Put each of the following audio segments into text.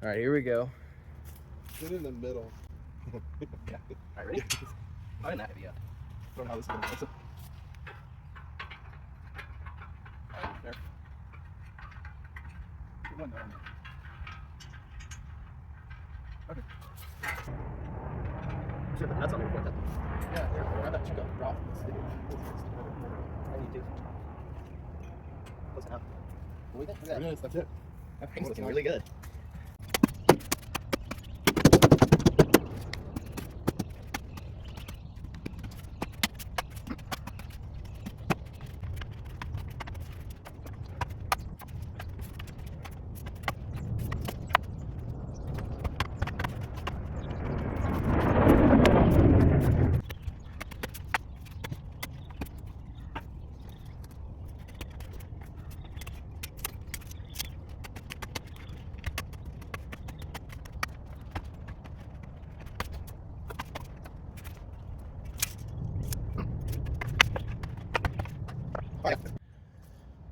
All right, here we go. Get in the middle. Yeah. All right, ready? I didn't have it yet. I don't know how this is going to There. Good one, though. Okay. Sure, but that's on the report. Yeah, there. I bet you got dropped. I need to. Close enough. What do you think? Look at that. That's it. That thing's looking really good.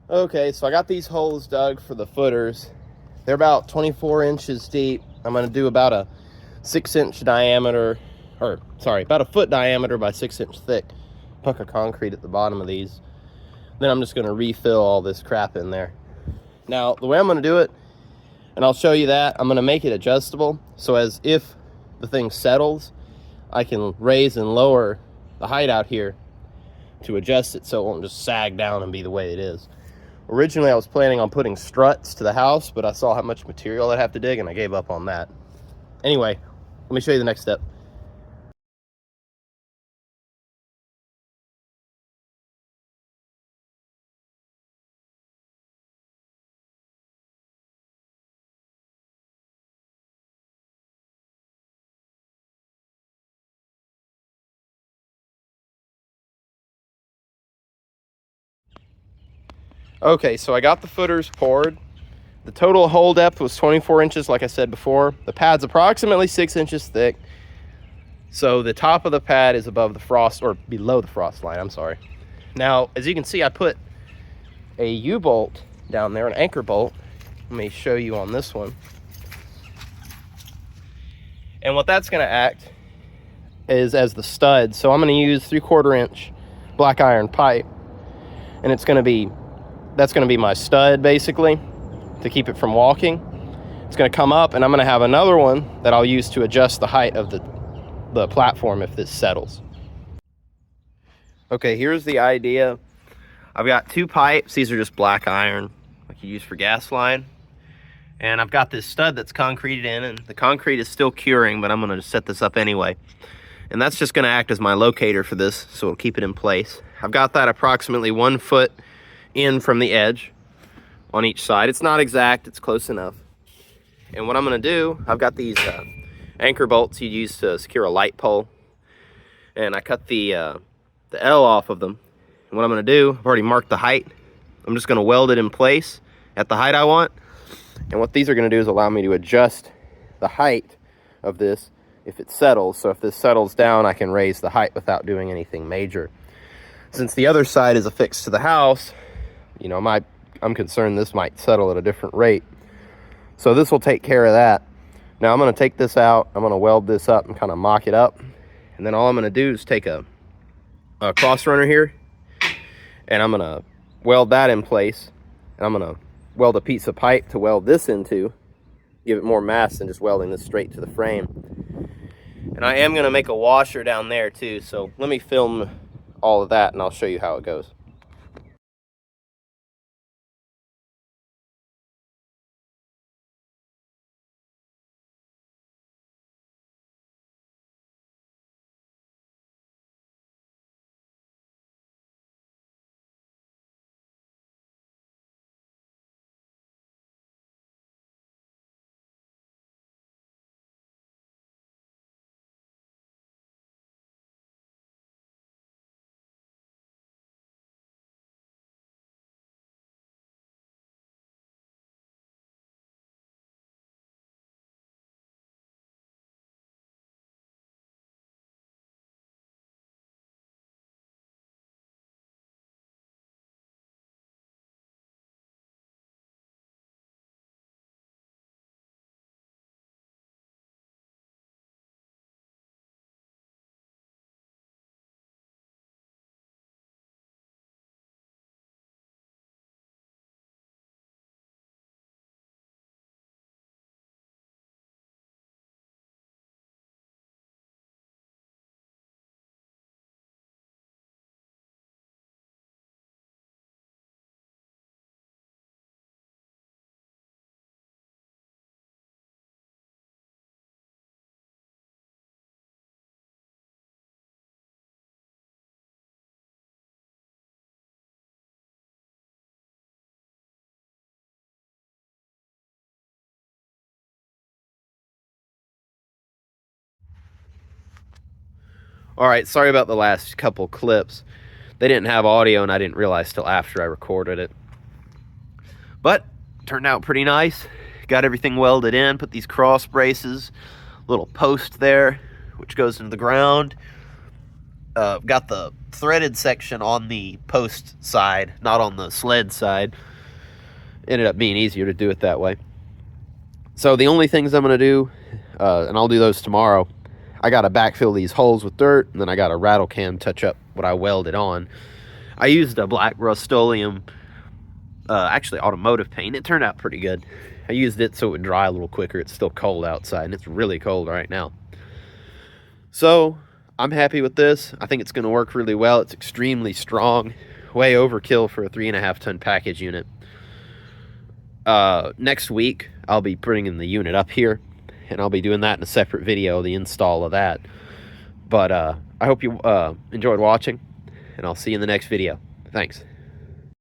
Okay, so I got these holes dug for the footers. They're about 24 inches deep. I'm going to do about a 6-inch diameter, or sorry, about a foot diameter by 6-inch thick hunk of concrete at the bottom of these. Then I'm just going to refill all this crap in there. Now, the way I'm going to do it, and I'll show you that, I'm going to make it adjustable, so as if the thing settles, I can raise and lower the height out here to adjust it so it won't just sag down and be the way it is. Originally, I was planning on putting struts to the house, but I saw how much material I'd have to dig, and I gave up on that. Anyway, let me show you the next step. Okay, so I got the footers poured. The total hole depth was 24 inches, like I said before. The pad's approximately 6 inches thick. So the top of the pad is above the frost, or below the frost line, I'm sorry. Now, as you can see, I put a U-bolt down there, an anchor bolt. Let me show you on this one. And what that's gonna act is as the stud. So I'm gonna use 3/4 inch black iron pipe, and that's gonna be my stud basically to keep it from walking. It's gonna come up, and I'm gonna have another one that I'll use to adjust the height of the platform if this settles. Okay, here's the idea. I've got 2 pipes. These are just black iron like you use for gas line. And I've got this stud that's concreted in, and the concrete is still curing, but I'm gonna just set this up anyway. And that's just gonna act as my locator for this, so it'll keep it in place. I've got that approximately 1 foot in from the edge on each side. It's not exact, it's close enough. And what I'm gonna do, I've got these anchor bolts you use to secure a light pole. And I cut the L off of them. And what I'm gonna do, I've already marked the height. I'm just gonna weld it in place at the height I want. And what these are gonna do is allow me to adjust the height of this if it settles. So if this settles down, I can raise the height without doing anything major. Since the other side is affixed to the house, you know, I'm concerned this might settle at a different rate. So this will take care of that. Now I'm gonna take this out, I'm gonna weld this up and kind of mock it up. And then all I'm gonna do is take a cross runner here, and I'm gonna weld that in place. And I'm gonna weld a piece of pipe to weld this into, give it more mass than just welding this straight to the frame. And I am gonna make a washer down there too, so let me film all of that and I'll show you how it goes. All right, sorry about the last couple clips. They didn't have audio, and I didn't realize till after I recorded it. But turned out pretty nice. Got everything welded in, put these cross braces, little post there, which goes into the ground. Got the threaded section on the post side, not on the sled side. Ended up being easier to do it that way. So the only things I'm going to do, and I'll do those tomorrow, I got to backfill these holes with dirt, and then I got to rattle cam touch up what I welded on. I used a black Rust-Oleum, actually automotive paint. It turned out pretty good. I used it so it would dry a little quicker. It's still cold outside, and it's really cold right now. So I'm happy with this. I think it's going to work really well. It's extremely strong. Way overkill for a 3.5 ton package unit. Next week, I'll be bringing the unit up here, and I'll be doing that in a separate video, the install of that. But I hope you enjoyed watching, and I'll see you in the next video. Thanks.